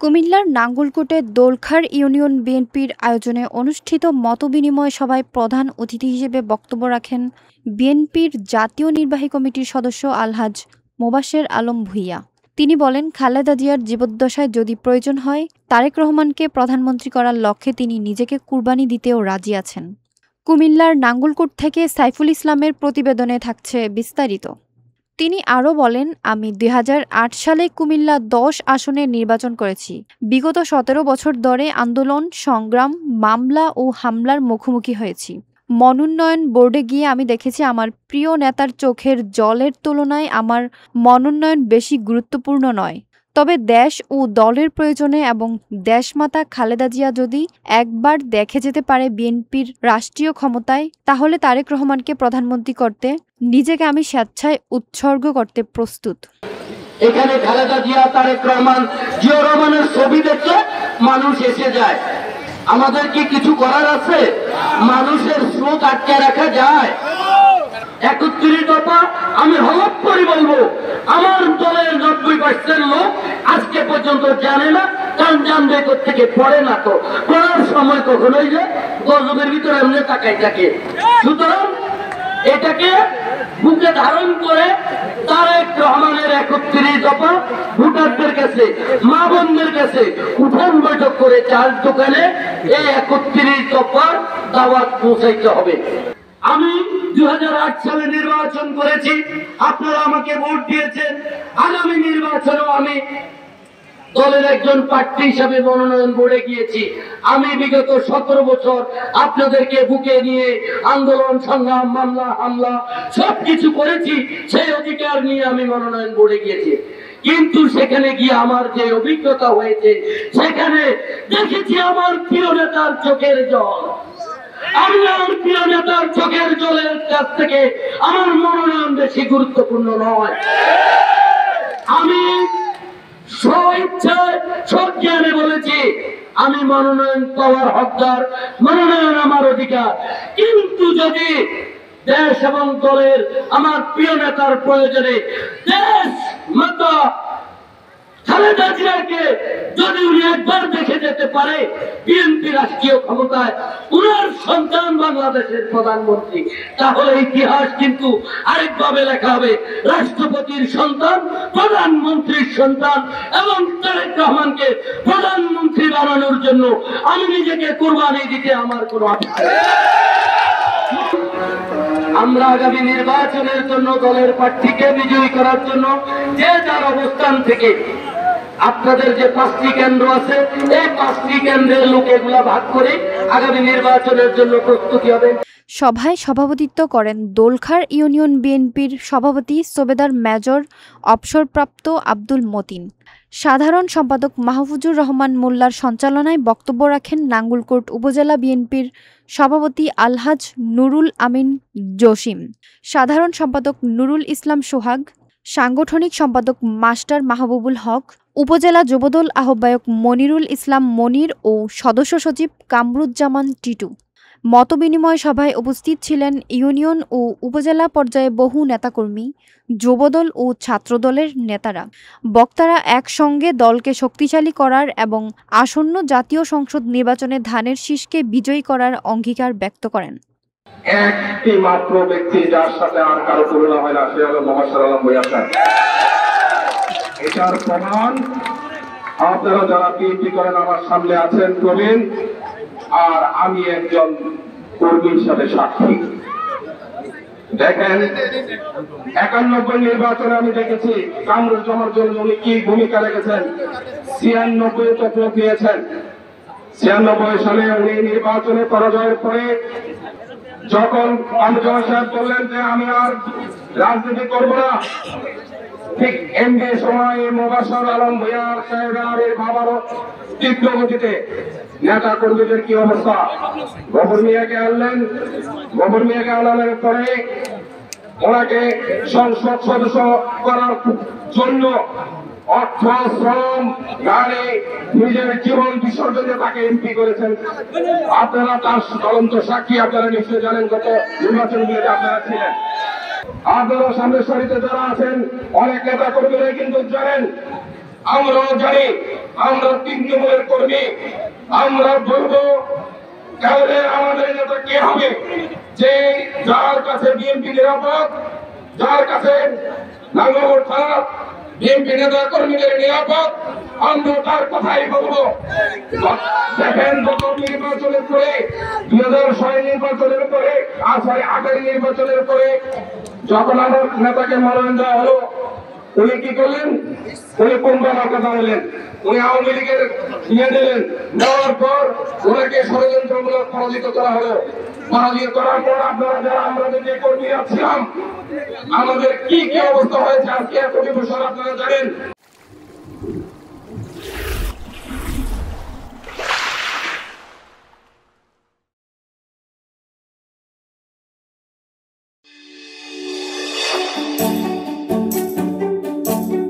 কুমিল্লার নাঙ্গলকোটে দোলখার ইউনিয়ন বিএনপির আয়োজনে অনুষ্ঠিত মতবিনিময় সভায় প্রধান অতিথি হিসেবে বক্তব্য রাখেন বিএনপির জাতীয় নির্বাহী কমিটির সদস্য আলহাজ মোবাশ্বের আলম ভূঁইয়া। তিনি বলেন, খালেদা জিয়ার জীবদ্দশায় যদি প্রয়োজন হয় তারেক রহমানকে প্রধানমন্ত্রী করার লক্ষ্যে তিনি নিজেকে কুরবানি দিতেও রাজি আছেন। কুমিল্লার নাঙ্গলকোট থেকে সাইফুল ইসলামের প্রতিবেদনে থাকছে বিস্তারিত। তিনি আরও বলেন, আমি ২০০৮ সালে কুমিল্লা ১০ আসনে নির্বাচন করেছি। বিগত ১৭ বছর ধরে আন্দোলন, সংগ্রাম, মামলা ও হামলার মুখোমুখি হয়েছি। মনোনয়ন বোর্ডে গিয়ে আমি দেখেছি আমার প্রিয় নেতার চোখের জলের তুলনায় আমার মনোনয়ন বেশি গুরুত্বপূর্ণ নয়। তবে দেশ ও দলের প্রয়োজনে এবং দেশমাতা খালেদা জিয়া যদি একবার দেখে যেতে পারে বিএনপির রাষ্ট্রীয় ক্ষমতায়, তাহলে তারেক রহমানকে প্রধানমন্ত্রী করতে নিজেকে আমি স্বেচ্ছায় উৎসর্গ করতে প্রস্তুত। এখানে খালেদা জিয়া, তারেক রহমান, জিয়া রহমানের ছবি দেখে মানুষ এসে যায়। আমাদের কি কিছু করার আছে? মানুষের স্রোত আটকে রাখা যায়? ৩১ দফা আমি হলফ করে বলবো, আমার দলের ৯০% লোক আজকে পর্যন্ত জানে না, কারণ জানবে থেকে পড়ে না। তো পড়ার সময় কখনোই যে গজবের ভিতরে এমনি তাকাই থাকে। সুতরাং এটাকে বুকে ধারণ করে তারেক রহমানের ৩১ দফা ভোটারদের কাছে, মা বোনদের কাছে উঠান বৈঠক করে চাল দোকানে এই ৩১ দফার দাওয়াত পৌঁছাইতে হবে। আমি ২০০৮ সালে নির্বাচন করেছি, আপনারা আমাকে ভোট দিয়েছেন। আগামী নির্বাচনেও আমি দলের একজন প্রার্থী হিসাবে মনোনয়ন বোর্ডে গিয়েছি। আমি বিগত ১৭ বছর আপনাদেরকে বুকে নিয়ে আন্দোলন, সংগ্রাম, মামলা, হামলা সবকিছু করেছি। সেই অধিকার নিয়ে আমি মনোনয়ন বোর্ডে গিয়েছি। কিন্তু সেখানে গিয়ে আমার যে অভিজ্ঞতা হয়েছে, সেখানে দেখেছি আমার প্রিয় নেতার চোখের জল। আমি আমার প্রিয় নেতার চোখের জলের কাছ থেকে আমার মনোনয়ন বেশি গুরুত্বপূর্ণ নয়। আমি স্বইচ্ছায় সজ্ঞানে বলেছি আমি মনোনয়ন পাওয়ার হকদার, মনোনয়ন আমার অধিকার। কিন্তু যদি দেশ এবং দলের আমার প্রিয় নেতার প্রয়োজনে দেশ মাতা খালেদা জিয়াকে যদি উনি একবার দেখে যেতে পারে বিএনপি রাষ্ট্রীয় ক্ষমতায়, উনার সন্তান বাংলাদেশের প্রধানমন্ত্রী, তাহলে ইতিহাস কিন্তু আরেকভাবে লেখা হবে। রাষ্ট্রপতির সন্তান, প্রধানমন্ত্রীর সন্তান এবং তারেক রহমানকে প্রধানমন্ত্রী বানানোর জন্য আমি নিজেকে কুরবানি দিতে আমার কোনো আপত্তি নেই। আমরা আগামী নির্বাচনের জন্য দলের প্রার্থীকে বিজয়ী করার জন্য যে যার অবস্থান থেকে আপনাদের যে ৫টি কেন্দ্র আছে, এই ৫টি কেন্দ্রের লোক এগুলা ভাগ করে আগামী নির্বাচনের জন্য প্রস্তুতি হবে। সভায় সভাপতিত্ব করেন দোলখার ইউনিয়ন বিএনপির সভাপতি সুবেদার মেজর অবসরপ্রাপ্ত আব্দুল মতিন। সাধারণ সম্পাদক মাহফুজুর রহমান মোল্লার সঞ্চালনায় বক্তব্য রাখেন নাঙ্গলকোট উপজেলা বিএনপির সভাপতি আলহাজ নুরুল আমিন জসিম, সাধারণ সম্পাদক নুরুল ইসলাম সোহাগ, সাংগঠনিক সম্পাদক মাস্টার মাহবুবুল হক, উপজেলা যুবদল আহ্বায়ক মনিরুল ইসলাম মনির ও সদস্য সচিব কামরুজ্জামান টিটু। মতবিনিময় সভায় উপস্থিত ছিলেন ইউনিয়ন ও উপজেলা পর্যায়ে বহু নেতাকর্মী, যুবদল ও ছাত্রদলের নেতারা। বক্তারা একসঙ্গে দলকে শক্তিশালী করার এবং আসন্ন জাতীয় সংসদ নির্বাচনে ধানের শীষকে বিজয়ী করার অঙ্গীকার ব্যক্ত করেন। একটি মাত্র ব্যক্তি যার সাথে আর কারো তুলনা হয় না, সে হলো মোবাশ্বের আলম ভূঁইয়া। এটার প্রমাণ আপনারা যারা বিএনপি করেন আমার সামনে আছেন প্রবীণ, আর আমি একজন কর্মীর সাথে সাক্ষী। দেখেন ৯১ নির্বাচনে আমি দেখেছি কামরুজ্জামানের জন্য উনি কি ভূমিকা রেখেছেন। ৯৬ চক্র দিয়েছেন। ৯৬ সালে উনি নির্বাচনে পরাজয়ের পরে যখন কামরুজ্জামান সাহেব বললেন যে আমি আর রাজনীতি করবো না, ঠিক এমডি সময় মোবাশ্বের আলম ভূঁইয়া সাহেবের আবির্ভাবারও তীব্র গতিতে নেতা কর্মীদের কি অবস্থা। গফর মিয়াকে আনলেন। গফর মিয়াকে আনানোর পরে ওনাকে সংসদ সদস্য করার জন্য অর্থ, শ্রম, গাড়ি, নিজের জীবন বিসর্জনে তাকে এমপি করেছেন। আপনারা তার জ্বলন্ত সাক্ষী। আপনারা নিশ্চয়ই জানেন গত নির্বাচনগুলোতে আপনারা ছিলেন। আপনারা সামনের সারিতে যারা আছেন অনেক নেতা কর্মীরা কিন্তু জানেন, আমরাও জানি আমরা তৃণমূলের কর্মী, আমরা বলবো তাহলে আমাদের নেতা কে হবে, যে যার কাছে বিএনপি নিরাপদ, যার কাছে নাঙ্গলকোট থানা বিএনপি নেতা কর্মীদের নিরাপদ, আমরা তার কথাই বলবো। দেখেন গত নির্বাচনের পরে 2006 নির্বাচনের পরে 18 নির্বাচনের পরে যখন আমার নেতাকে মনোনয়ন দেওয়া হলো, উনি কি করলেন? উনি কুম্বামার কথা বললেন, উনি আওয়ামী লীগের নিয়ে দিলেন। নেওয়ার পর ওনাকে ষড়যন্ত্রমূলক পরাজিত করা হলো। পরাজিত করার পর আপনারা যারা আমরা যে কর্মীরা ছিলাম, আমাদের কি কি অবস্থা হয়েছে আজকে এত বছর আপনারা জানেন।